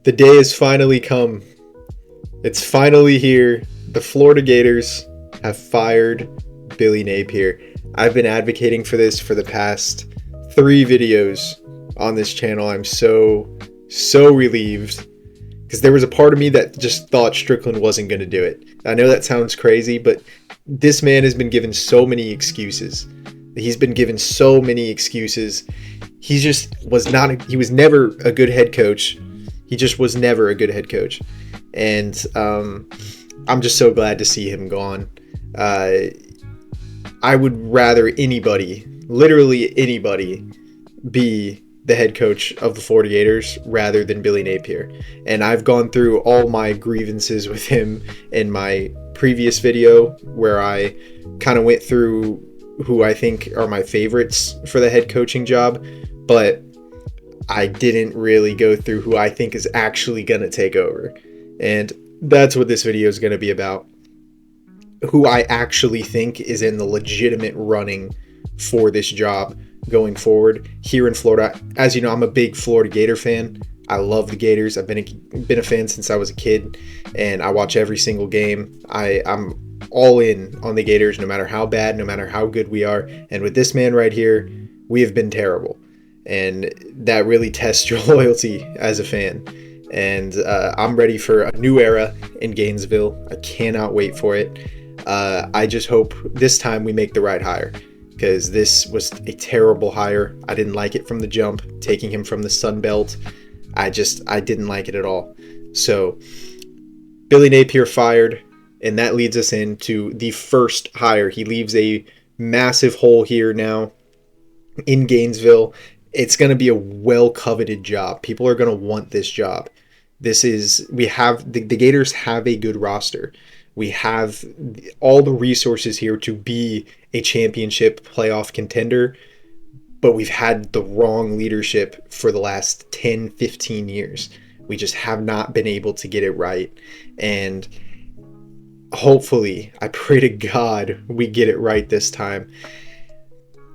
The day has finally come. It's finally here. The Florida Gators have fired Billy Napier. I've been advocating for this for the past 3 videos on this channel. I'm so relieved because there was a part of me that just thought Strickland wasn't going to do it. I know that sounds crazy, but this man has been given so many excuses. He was never a good head coach. He just was never a good head coach. And I'm just so glad to see him gone. I would rather literally anybody, be the head coach of the Florida Gators rather than Billy Napier. And I've gone through all my grievances with him in my previous video where I kind of went through who I think are my favorites for the head coaching job, but I didn't really go through who I think is actually going to take over. And that's what this video is going to be about. Who I actually think is in the legitimate running for this job going forward here in Florida. As you know, I'm a big Florida Gator fan. I love the Gators. I've been a fan since I was a kid, and I watch every single game. I'm all in on the Gators, no matter how bad, no matter how good we are. And with this man right here, we have been terrible. And that really tests your loyalty as a fan. And I'm ready for a new era in Gainesville. I cannot wait for it. I just hope this time we make the right hire, because this was a terrible hire. I didn't like it from the jump, taking him from the Sun Belt. I didn't like it at all. So Billy Napier fired, and that leads us into the first hire. He leaves a massive hole here now in Gainesville. It's going to be a well-coveted job. People are going to want this job. The Gators have a good roster. We have all the resources here to be a championship playoff contender, but we've had the wrong leadership for the last 10, 15 years. We just have not been able to get it right. And hopefully, I pray to God we get it right this time.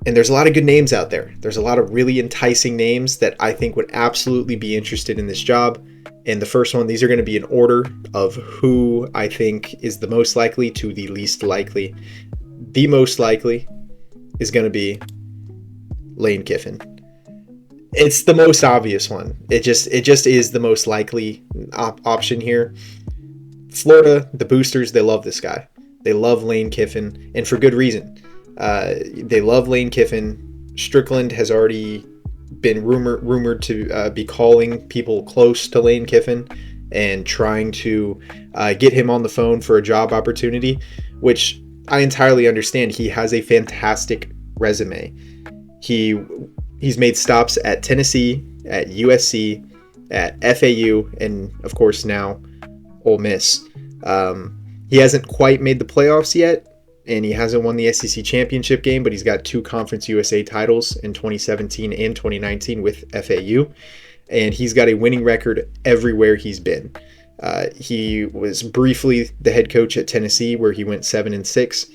And there's a lot of good names out there. There's a lot of really enticing names that I think would absolutely be interested in this job. And the first one, these are going to be in order of who I think is the most likely to the least likely. The most likely is going to be Lane Kiffin. It's the most obvious one. It just is the most likely option here. Florida, the boosters, they love this guy. They love Lane Kiffin, and for good reason. They love Lane Kiffin. Strickland has already been rumored to be calling people close to Lane Kiffin and trying to get him on the phone for a job opportunity, which I entirely understand. He has a fantastic resume. He's made stops at Tennessee, at USC, at FAU, and of course now Ole Miss. He hasn't quite made the playoffs yet, and he hasn't won the SEC championship game, but he's got 2 Conference USA titles in 2017 and 2019 with FAU, and he's got a winning record everywhere he's been. He was briefly the head coach at Tennessee, where he went 7-6.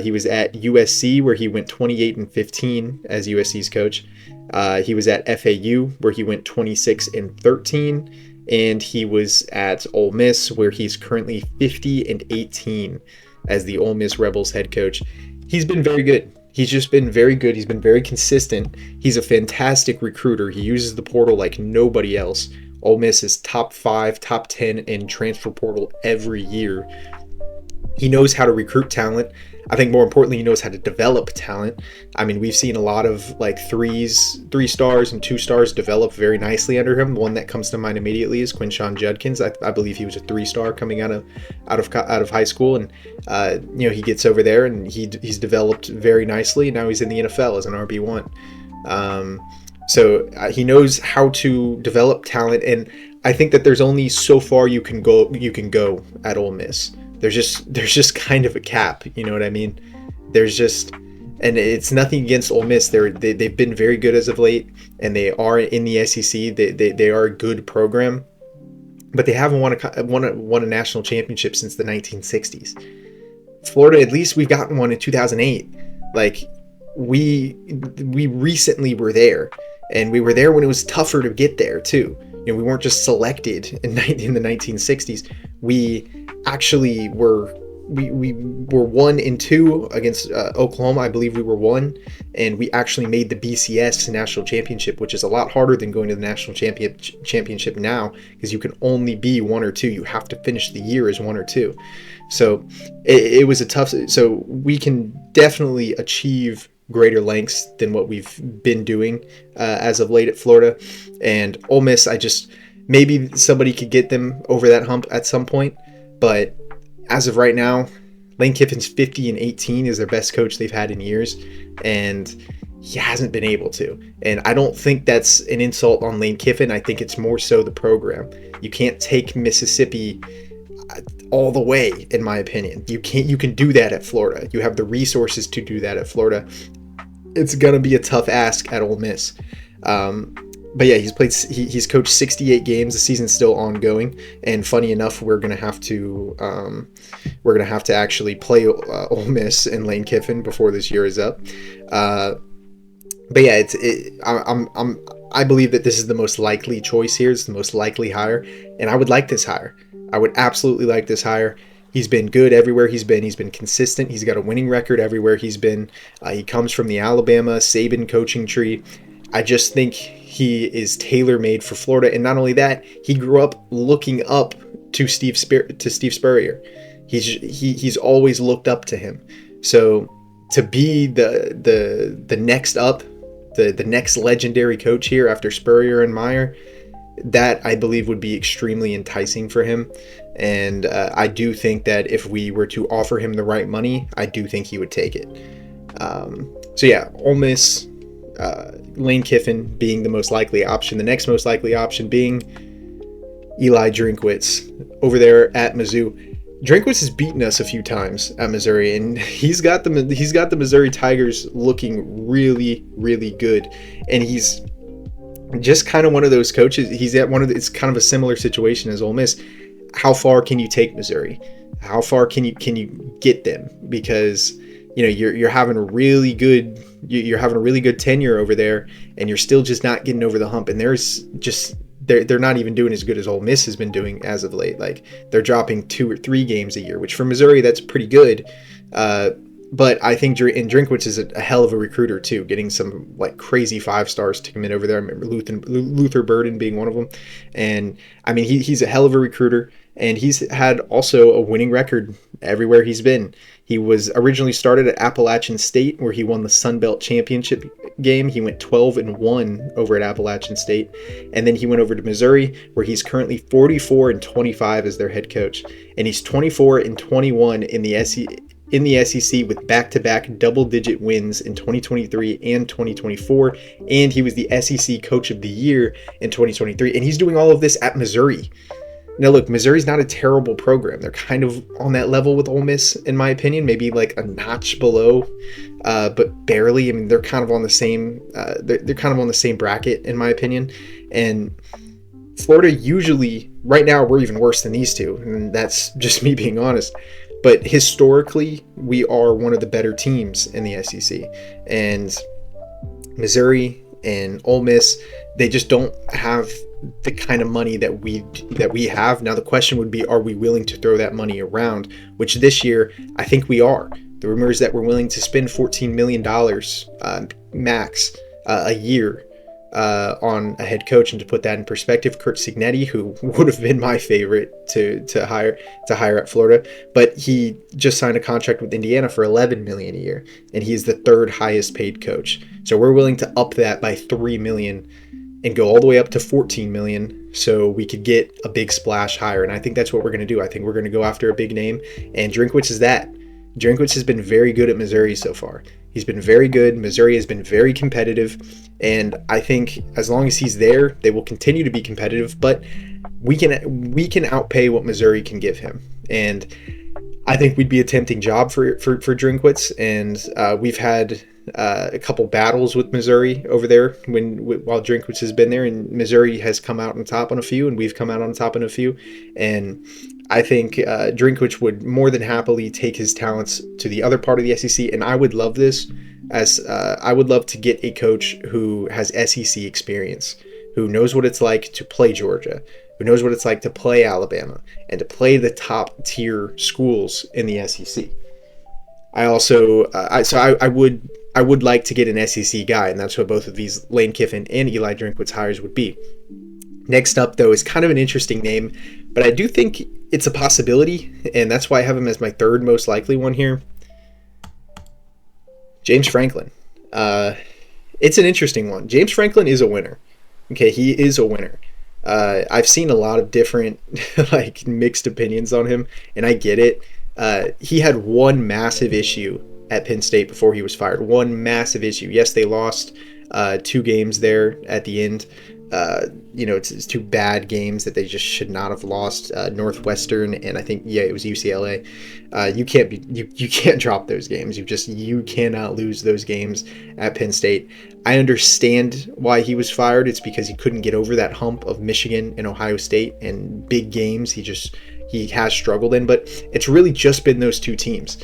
He was at USC, where he went 28-15 as USC's coach. He was at FAU, where he went 26-13, and he was at Ole Miss, where he's currently 50-18 as the Ole Miss Rebels head coach. He's been very good. He's just been very good. He's been very consistent. He's a fantastic recruiter. He uses the portal like nobody else. Ole Miss is top 5, top 10 in transfer portal every year. He knows how to recruit talent. I think more importantly, he knows how to develop talent. I mean, we've seen a lot of like 3 stars and 2 stars develop very nicely under him. The one that comes to mind immediately is Quinshon Judkins. I believe he was a 3-star coming out of high school, and he gets over there and he's developed very nicely. Now he's in the NFL as an RB1. So he knows how to develop talent, and I think that there's only so far you can go at Ole Miss. There's just kind of a cap, you know what I mean? And it's nothing against Ole Miss. They've been very good as of late, and they are in the SEC. They are a good program, but they haven't won a national championship since the 1960s. Florida, at least we've gotten one in 2008. Like we recently were there, and we were there when it was tougher to get there too. we weren't just selected in the 1960s. We actually were. We were 1-2 against Oklahoma. I believe we were 1, and we actually made the BCS national championship, which is a lot harder than going to the national championship now, because you can only be 1 or 2. You have to finish the year as 1 or 2. So it was a tough. So we can definitely achieve greater lengths than what we've been doing as of late at Florida. And Ole Miss, maybe somebody could get them over that hump at some point, but as of right now, Lane Kiffin's 50-18 is their best coach they've had in years, and he hasn't been able to. And I don't think that's an insult on Lane Kiffin. I think it's more so the program. You can't take Mississippi all the way, in my opinion. You can do that at Florida. You have the resources to do that at Florida. It's gonna be a tough ask at Ole Miss. But yeah, he's coached 68 games. The season's still ongoing, and funny enough, we're gonna have to actually play Ole Miss and Lane Kiffin before this year is up. But yeah, I believe that this is the most likely choice here. It's the most likely hire, and I would like this hire. I would absolutely like this hire. He's been good everywhere he's been. He's been consistent. He's got a winning record everywhere he's been. He comes from the Alabama Saban coaching tree. I just think he is tailor-made for Florida, and not only that, he grew up looking up to Steve Spurrier. He's always looked up to him. So to be the next up, the next legendary coach here after Spurrier and Meyer, that I believe would be extremely enticing for him. And I do think that if we were to offer him the right money, I do think he would take it. So yeah, Ole Miss, Lane Kiffin being the most likely option. The next most likely option being Eli Drinkwitz over there at Mizzou. Drinkwitz has beaten us a few times at Missouri, and he's got the Missouri Tigers looking really, really good. And he's just kind of one of those coaches. He's at it's kind of a similar situation as Ole Miss. How far can you take Missouri? How far can you get them? Because you're having a really good tenure over there, and you're still just not getting over the hump. And they're not even doing as good as Ole Miss has been doing as of late. Like, they're dropping 2 or 3 games a year, which for Missouri, that's pretty good. But I think Drinkwitz is a hell of a recruiter too, getting some like crazy 5 stars to come in over there. I remember Luther Burden being one of them. And I mean, he's a hell of a recruiter, and he's had also a winning record everywhere he's been. He was originally started at Appalachian State, where he won the Sun Belt Championship game. He went 12-1 over at Appalachian State. And then he went over to Missouri, where he's currently 44-25 as their head coach. And he's 24-21 in the SEC with back-to-back double-digit wins in 2023 and 2024. And he was the SEC Coach of the Year in 2023. And he's doing all of this at Missouri. Now, look, Missouri's not a terrible program. They're kind of on that level with Ole Miss, in my opinion, maybe like a notch below, but barely. I mean, they're kind of on the same. They're kind of on the same bracket, in my opinion. And Florida usually, right now, we're even worse than these two, and that's just me being honest. But historically, we are one of the better teams in the SEC, and Missouri and Ole Miss, they just don't have the kind of money that we have. Now the question would be, are we willing to throw that money around? Which this year, I think we are. The rumor is that we're willing to spend $14 million max a year on a head coach. And to put that in perspective, Curt Cignetti, who would have been my favorite to hire at Florida, but he just signed a contract with Indiana for $11 million a year, and he's the 3rd highest paid coach. So we're willing to up that by $3 million and go all the way up to $14 million, so we could get a big splash hire. And I think that's what we're going to do. I think we're going to go after a big name, and Drinkwitz is that. Drinkwitz has been very good at Missouri so far. He's been very good. Missouri has been very competitive, and I think as long as he's there, they will continue to be competitive, but we can outpay what Missouri can give him. And I think we'd be a tempting job for Drinkwitz, and we've had a couple battles with Missouri over there while Drinkwitz has been there, and Missouri has come out on top on a few, and we've come out on top on a few. And I think Drinkwitz would more than happily take his talents to the other part of the SEC, and I would love this, as I would love to get a coach who has SEC experience, who knows what it's like to play Georgia, who knows what it's like to play Alabama, and to play the top tier schools in the SEC. I also, I would like to get an SEC guy, and that's what both of these Lane Kiffin and Eli Drinkwitz hires would be. Next up, though, is kind of an interesting name, but I do think it's a possibility, and that's why I have him as my third most likely one here. James Franklin. It's an interesting one. James Franklin is a winner. Okay, he is a winner. I've seen a lot of different like mixed opinions on him, and I get it. He had one massive issue at Penn State before he was fired. One massive issue. Yes, they lost 2 games there at the end. It's 2 bad games that they just should not have lost. Northwestern and I think it was UCLA. You can't drop those games. You cannot lose those games at Penn State. I understand why he was fired. It's because he couldn't get over that hump of Michigan and Ohio State and big games. He has struggled in, but it's really just been those 2 teams.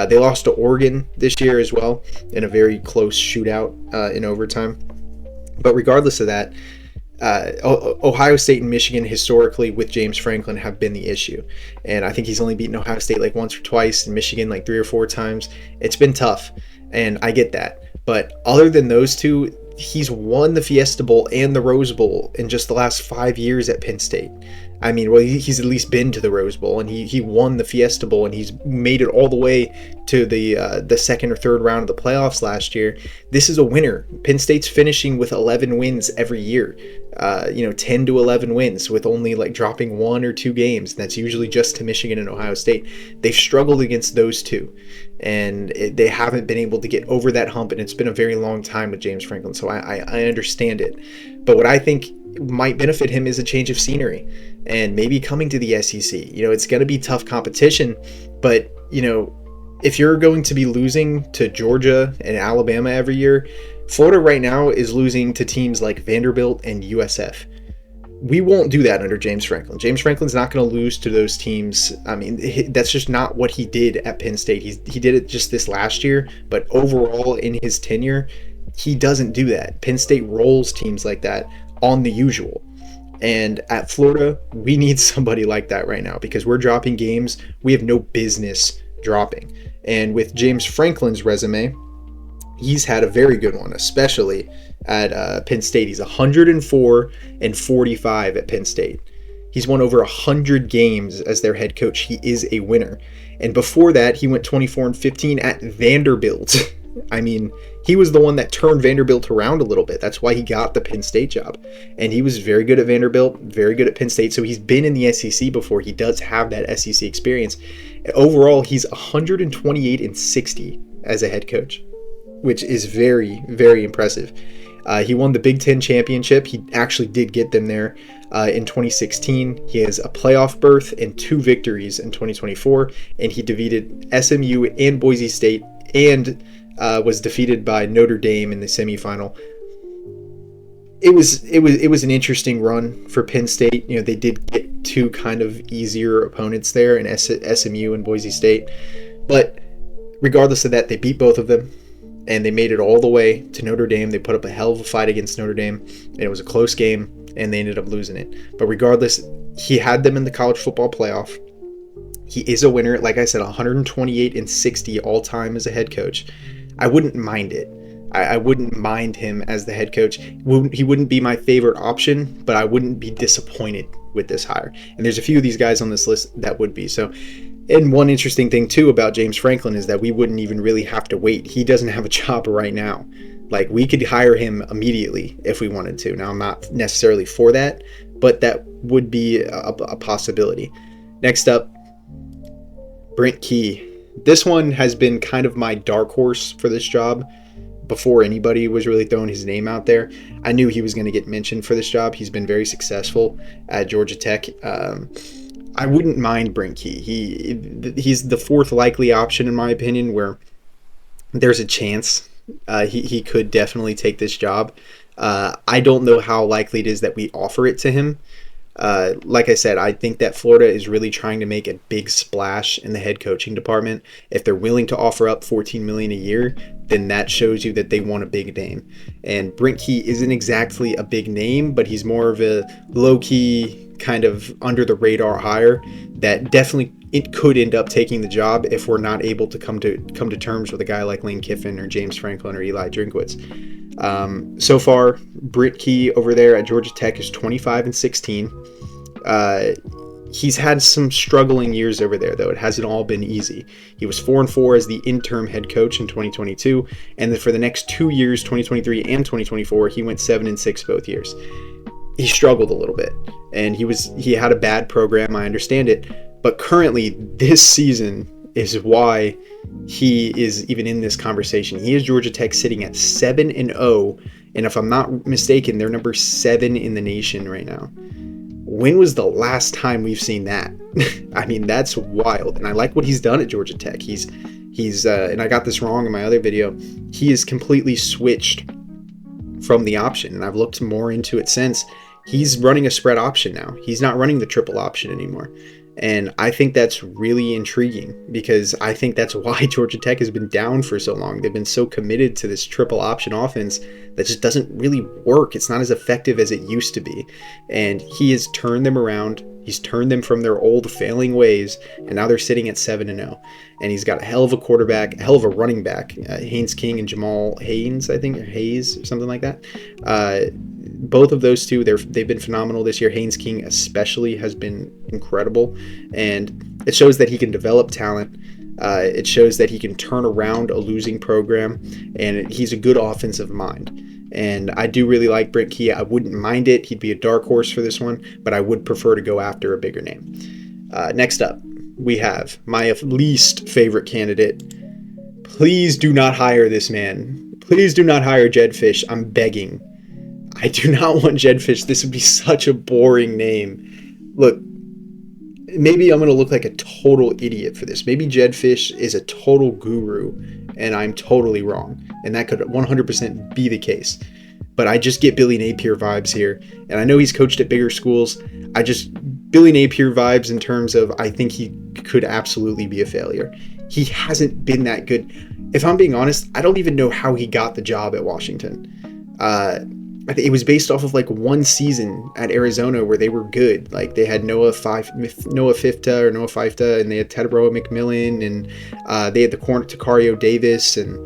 They lost to Oregon this year as well in a very close shootout in overtime. But regardless of that, Ohio State and Michigan historically with James Franklin have been the issue, and I think he's only beaten Ohio State like once or twice, and Michigan like 3 or 4 times. It's been tough, and I get that, but other than those 2, he's won the Fiesta Bowl and the Rose Bowl in just the last 5 years at Penn State. I mean, well, he's at least been to the Rose Bowl, and he won the Fiesta Bowl, and he's made it all the way to the second or third round of the playoffs last year. This is a winner. Penn State's finishing with 11 wins every year, 10 to 11 wins with only like dropping 1 or 2 games. And that's usually just to Michigan and Ohio State. They've struggled against those 2, and they haven't been able to get over that hump, and it's been a very long time with James Franklin, so I understand it. But what I think might benefit him is a change of scenery and maybe coming to the SEC. It's going to be tough competition, but if you're going to be losing to Georgia and Alabama every year, Florida right now is losing to teams like Vanderbilt and USF. We won't do that under James Franklin. James Franklin's not going to lose to those teams. I mean, that's just not what he did at Penn State. He did it just this last year, but overall in his tenure, he doesn't do that. Penn State rolls teams like that on the usual. And at Florida, we need somebody like that right now because we're dropping games we have no business dropping. And with James Franklin's resume, he's had a very good one, especially at Penn State. He's 104-45 at Penn State. He's won over 100 games as their head coach. He is a winner. And before that, he went 24-15 at Vanderbilt. I mean, he was the one that turned Vanderbilt around a little bit. That's why he got the Penn State job. And he was very good at Vanderbilt, very good at Penn State. So he's been in the SEC before. He does have that SEC experience. Overall, he's 128-60 as a head coach, which is very, very impressive. He won the Big Ten championship. He actually did get them there in 2016. He has a playoff berth and 2 victories in 2024. And he defeated SMU and Boise State and was defeated by Notre Dame in the semifinal. It was an interesting run for Penn State. They did get 2 kind of easier opponents there in SMU and Boise State, but regardless of that, they beat both of them, and they made it all the way to Notre Dame. They put up a hell of a fight against Notre Dame, and it was a close game, and they ended up losing it. But regardless, he had them in the college football playoff. He is a winner, like I said, 128-60 all time as a head coach. I wouldn't mind it. I wouldn't mind him as the head coach. He wouldn't be my favorite option, but I wouldn't be disappointed with this hire. And there's a few of these guys on this list that would be. So, and one interesting thing too about James Franklin is that we wouldn't even really have to wait. He doesn't have a job right now. Like, we could hire him immediately if we wanted to. Now, I'm not necessarily for that, but that would be a possibility. Next up, Brent Key. This one has been kind of my dark horse for this job before anybody was really throwing his name out there. I knew he was going to get mentioned for this job. He's been very successful at Georgia Tech. I wouldn't mind Brent Key. He's the 4th likely option in my opinion, where there's a chance he could definitely take this job. I don't know how likely it is that we offer it to him. Like I said, I think that Florida is really trying to make a big splash in the head coaching department. If they're willing to offer up $14 million a year, then that shows you that they want a big name. And Brent Key isn't exactly a big name, but he's more of a low-key, kind of under the radar hire that definitely it could end up taking the job if we're not able to come to terms with a guy like Lane Kiffin or James Franklin or Eli Drinkwitz. So far, Britt Key over there at Georgia Tech is 25-16. He's had some struggling years over there, though. It hasn't all been easy. He was 4-4 as the interim head coach in 2022, and then for the next 2 years, 2023 and 2024, he went 7-6 both years. He struggled a little bit, and he had a bad program. I understand it, but currently this season is why he is even in this conversation. He is Georgia Tech sitting at 7-0, and if I'm not mistaken, they're number 7 in the nation right now. When was the last time we've seen that? I mean, that's wild, and I like what he's done at Georgia Tech. He's and I got this wrong in my other video. He is completely switched from the option, and I've looked more into it since. He's running a spread option now. He's not running the triple option anymore. And I think that's really intriguing because I think that's why Georgia Tech has been down for so long. They've been so committed to this triple option offense that just doesn't really work. It's not as effective as it used to be. And he has turned them around. He's turned them from their old failing ways, and now they're sitting at 7-0. And he's got a hell of a quarterback, a hell of a running back, Haynes King and Jamal Haynes, I think, or Hayes, or something like that. Both of those two, they've been phenomenal this year. Haynes King especially has been incredible, and it shows that he can develop talent. It shows that he can turn around a losing program, and he's a good offensive mind. And I do really like Brent Key. I wouldn't mind it. He'd be a dark horse for this one, but I would prefer to go after a bigger name. Next up, we have my least favorite candidate. Please do not hire this man. Please do not hire Jedd Fisch. I'm begging. I do not want Jedd Fisch. This would be such a boring name. Look, maybe I'm going to look like a total idiot for this. Maybe Jedd Fisch is a total guru, and I'm totally wrong. And that could 100% be the case. But I just get Billy Napier vibes here. And I know he's coached at bigger schools. Billy Napier vibes in terms of I think he could absolutely be a failure. He hasn't been that good. If I'm being honest, I don't even know how he got the job at Washington. I think it was based off of like one season at Arizona where they were good. Like they had Noah Fifta, and they had Tedroa McMillan, and they had the corner Takario Davis, and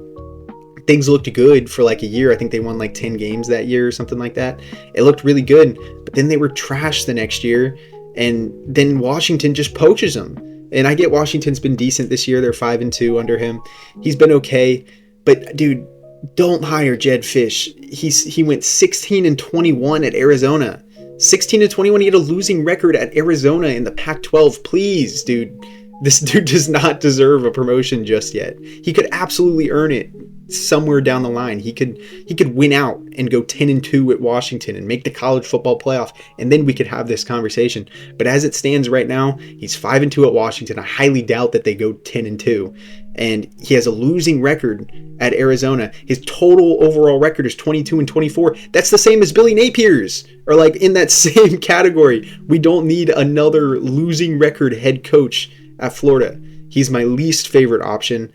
things looked good for like a year. I think they won like 10 games that year or something like that. It looked really good, but then they were trash the next year, and then Washington just poaches them. And I get Washington's been decent this year. They're 5-2 under him. He's been okay, but dude, don't hire Jedd Fisch. He went 16-21 at Arizona. 16-21. He had a losing record at Arizona in the Pac-12. Please, dude. This dude does not deserve a promotion just yet. He could absolutely earn it somewhere down the line. He could win out and go 10-2 at Washington and make the college football playoff, and then we could have this conversation. But as it stands right now, he's 5-2 at Washington. I highly doubt that they go 10-2. And he has a losing record at Arizona. His total overall record is 22-24. That's the same as Billy Napier's, or like in that same category. We don't need another losing record head coach at Florida. He's my least favorite option,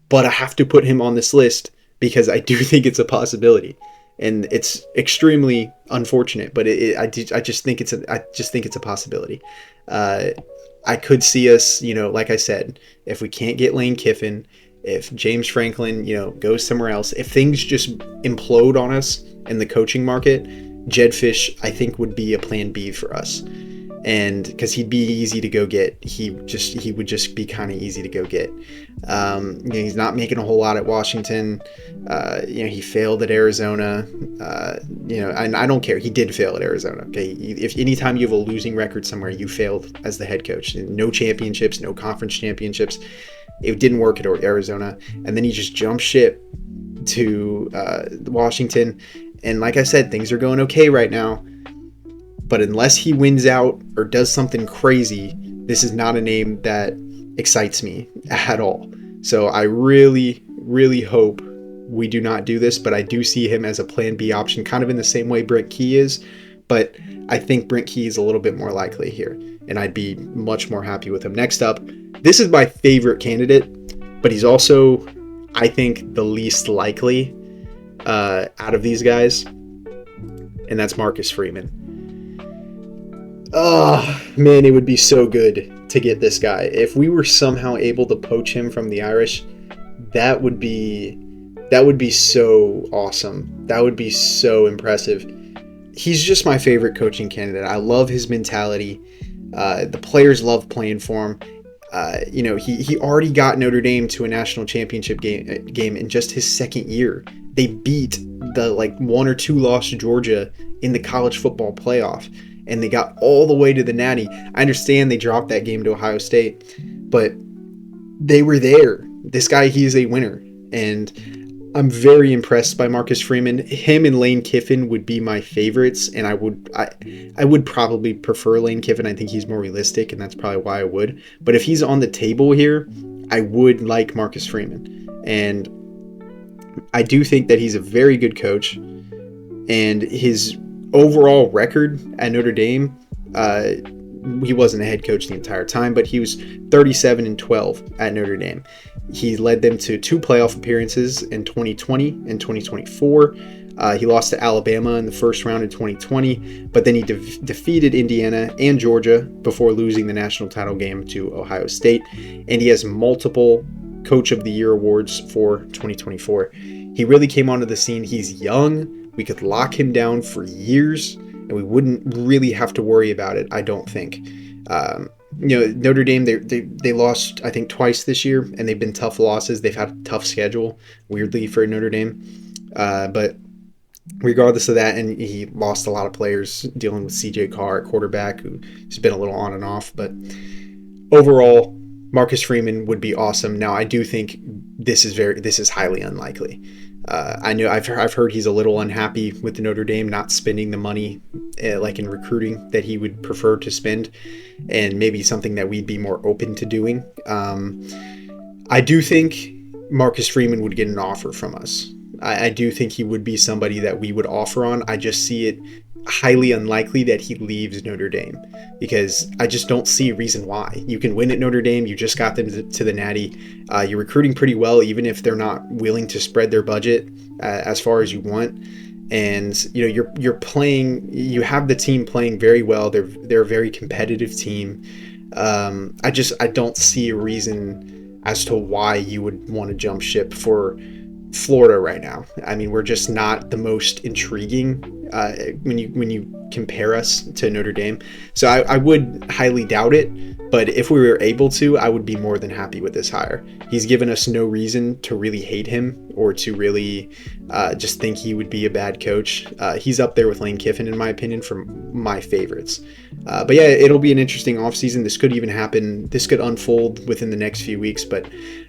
but I have to put him on this list because I do think it's a possibility, and it's extremely unfortunate. But I just think it's a possibility. I could see us, like I said, if we can't get Lane Kiffin, if James Franklin, goes somewhere else, if things just implode on us in the coaching market, Jedd Fisch, I think, would be a plan B for us. And because he'd be easy to go get, he would just be kind of easy to go get. He's not making a whole lot at Washington. He failed at Arizona. And I don't care. He did fail at Arizona. Okay, if anytime you have a losing record somewhere, you failed as the head coach. No championships, no conference championships. It didn't work at Arizona, and then he just jumped ship to Washington. And like I said, things are going okay right now. But unless he wins out or does something crazy, this is not a name that excites me at all. So I really, really hope we do not do this, but I do see him as a plan B option, kind of in the same way Brent Key is. But I think Brent Key is a little bit more likely here, and I'd be much more happy with him. Next up, this is my favorite candidate, but he's also, I think, the least likely out of these guys, and that's Marcus Freeman. Oh, man, it would be so good to get this guy. If we were somehow able to poach him from the Irish, that would be so awesome. That would be so impressive. He's just my favorite coaching candidate. I love his mentality. The players love playing for him. He already got Notre Dame to a national championship game in just his second year. They beat the 1 or 2 loss to Georgia in the college football playoff, and they got all the way to the Natty. I understand they dropped that game to Ohio State, but they were there. This guy, he is a winner, and I'm very impressed by Marcus Freeman. Him and Lane Kiffin would be my favorites, and I would probably prefer Lane Kiffin. I think he's more realistic, and that's probably why I would. But if he's on the table here, I would like Marcus Freeman. And I do think that he's a very good coach, and his overall record at Notre Dame, he wasn't a head coach the entire time, but he was 37-12 at Notre Dame. He led them to 2 playoff appearances in 2020 and 2024. He lost to Alabama in the first round in 2020, but then he defeated Indiana and Georgia before losing the national title game to Ohio State. And he has multiple Coach of the Year awards for 2024. He really came onto the scene. He's young. We could lock him down for years, and we wouldn't really have to worry about it, I don't think. Notre Dame, they lost, I think, twice this year, and they've been tough losses. They've had a tough schedule, weirdly, for Notre Dame. But regardless of that, and he lost a lot of players dealing with C.J. Carr at quarterback, who's been a little on and off. But overall, Marcus Freeman would be awesome. Now, I do think this is highly unlikely. I've heard he's a little unhappy with Notre Dame not spending the money in recruiting that he would prefer to spend, and maybe something that we'd be more open to doing. I do think Marcus Freeman would get an offer from us. I do think he would be somebody that we would offer on. I just see it highly unlikely that he leaves Notre Dame, because I just don't see a reason why. You can win at Notre Dame. You just got them to the Natty. You're recruiting pretty well, even if they're not willing to spread their budget as far as you want. And you're playing. You have the team playing very well. They're a very competitive team. I don't see a reason as to why you would want to jump ship for Florida right now. I mean, we're just not the most intriguing when you compare us to Notre Dame. So I would highly doubt it, but if we were able to, I would be more than happy with this hire. He's given us no reason to really hate him or to really just think he would be a bad coach. He's up there with Lane Kiffin, in my opinion, for my favorites. But yeah, it'll be an interesting offseason. This could even happen. This could unfold within the next few weeks, but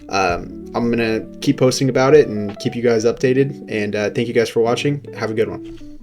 I'm going to keep posting about it and keep you guys updated. And thank you guys for watching. Have a good one.